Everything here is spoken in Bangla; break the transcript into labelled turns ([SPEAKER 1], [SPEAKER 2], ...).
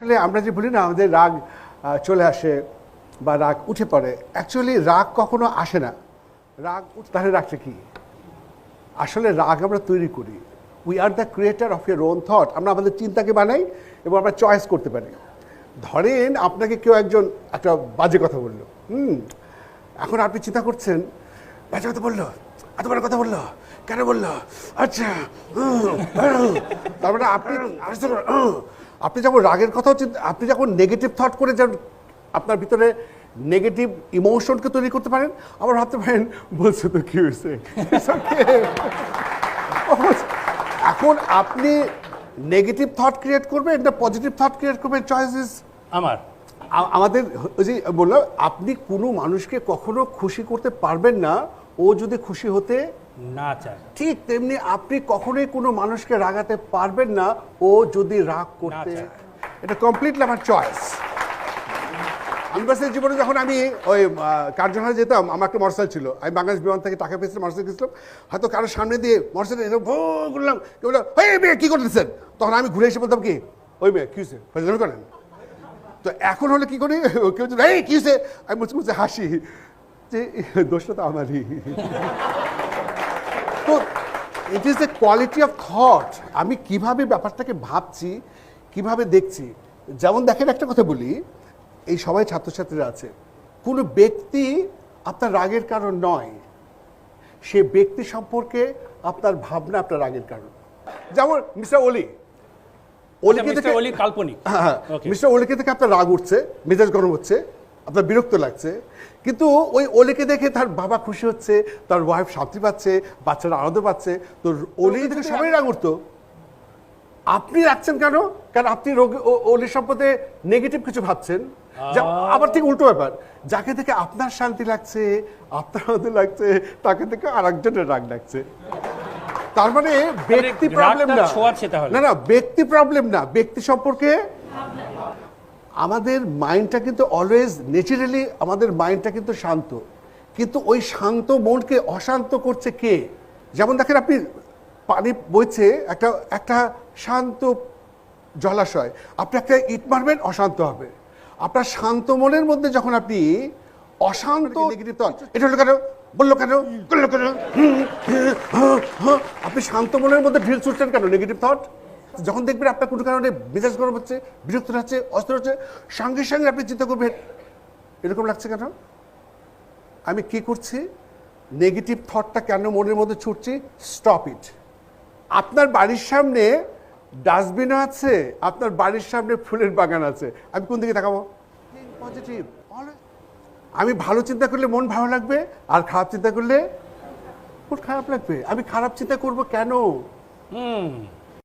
[SPEAKER 1] আসলে আমরা যে বলি না আমাদের রাগ চলে আসে বা রাগ উঠে পড়ে, অ্যাকচুয়ালি রাগ কখনো আসে না। রাগ তাহলে রাগটা কি? আসলে রাগ আমরা তৈরি করি। We are the creator of your own thought. আমরা আমাদের চিন্তাকে বানাই এবং আমরা চয়েস করতে পারি। ধরেন আপনাকে কেউ একজন একটা বাজে কথা বললো, এখন আপনি চিন্তা করছেন বাজে কথা বললো, এত বড় কথা বললো, কেন বললো, আচ্ছা তারপরে আপনি যখন রাগের কথাও আপনি যখন নেগেটিভ থট করে যান, আপনার ভিতরে নেগেটিভ ইমোশনকে তৈরি করতে পারেন। আবার ভাবতে পারেন বলছে তো কি হয়েছে। এখন আপনি নেগেটিভ থট ক্রিয়েট করবেন না পজিটিভ থট ক্রিয়েট করবেন, চয়েস ইজ আমাদের। ওই যে বললাম, আপনি কোনো মানুষকে কখনো খুশি করতে পারবেন না ও যদি খুশি হতে
[SPEAKER 2] না চায়।
[SPEAKER 1] ঠিক তেমনি আপনি কখনোই কোনো মানুষকে রাগাতে পারবেন না ও যদি রাগ করতে। এটা কমপ্লিটলি আমার চয়েস। ইউনিভার্সিটির জীবনে যখন আমি ওই কার্যহারে যেতাম, আমার একটা মোটরসাইকেল ছিল, আমি বাংলাদেশ বিমান থেকে টাকা পেয়েছিলাম, মোটরসাইকেল গেছিলাম, হয়তো কারোর সামনে দিয়ে মোটরসাইকেল এরকম ভো করলাম, কেউ বললো ওই মেয়ে কী করতেছেন, তখন আমি ঘুরে এসে বলতাম কি ওই মেয়ে কী হয়েছে ফেলে করেন। তো এখন হলে কী করি, কেউ যদি এই কী হয়েছে, আমি মুছে মুছে হাসি যে দোষটা তো আমারই। তো it is a quality of thought. আমি কিভাবে ব্যাপারটাকে ভাবছি, কিভাবে দেখছি। যেমন দেখেন, একটা কথা বলি, এই সবাই ছাত্রছাত্রীরা আছে, কোনো ব্যক্তি আপনার রাগের কারণ নয়, সে ব্যক্তি সম্পর্কে আপনার ভাবনা আপনার রাগের কারণ। যেমন মিস্টার অলি,
[SPEAKER 2] কাল্পনিক।
[SPEAKER 1] হ্যাঁ, মিস্টার অলিকে থেকে আপনার রাগ উঠছে, মেজাজ গরম হচ্ছে, আপনার বিরক্ত লাগছে, কিন্তু ওই অলিকে দেখে তার বাবা খুশি হচ্ছে, তার ওয়াইফ শান্তি পাচ্ছে, বাচ্চারা আনন্দ পাচ্ছে, তো অলি থেকে সবাই রাগ উঠতো। আপনি রাখছেন কেন? কারণ আপনি অলির সম্পর্কে নেগেটিভ কিছু ভাবছেন। আবার ঠিক উল্টো ব্যাপার, যাকে থেকে আপনার শান্তি লাগছে, আপনার আনন্দ লাগছে, তাকে থেকে আরেকজনের রাগ লাগছে। তার মানে ব্যক্তি প্রবলেম না, না না ব্যক্তি প্রবলেম না, ব্যক্তি সম্পর্কে। আমাদের মাইন্ডটা কিন্তু অলওয়েজ ন্যাচারালি, আমাদের মাইন্ডটা কিন্তু শান্ত, কিন্তু ওই শান্ত মনকে অশান্ত করছে কে? যেমন দেখেন, আপনি পানি বইছে, একটা শান্ত জলাশয়, আপনি একটা ইট মারবেন, অশান্ত হবে। আপনার শান্ত মনের মধ্যে যখন আপনি অশান্ত নেগেটিভ থট, এটা হলো কেন, বললো কেন, করলো কেন, আপনি শান্ত মনের মধ্যে ঢিল ছুটছেন কেন নেগেটিভ থট। যখন দেখবেন আপনার কোনো কারণে মেজাজ গরম হচ্ছে, বিরক্ত হচ্ছে, অস্থির হচ্ছে, সঙ্গে সঙ্গে আপনি চিন্তা করবেন এরকম লাগছে কেন, আমি কি করছি, নেগেটিভ থটটা কেন মনের মধ্যে ছুটছি, স্টপ ইট। আপনার বাড়ির সামনে ডাস্টবিনও আছে, আপনার বাড়ির সামনে ফুলের বাগান আছে, আমি কোন দিকে তাকাবো? পজিটিভ। আমি ভালো চিন্তা করলে মন ভালো লাগবে, আর খারাপ চিন্তা করলে মন খারাপ লাগবে। আমি খারাপ চিন্তা করব কেন?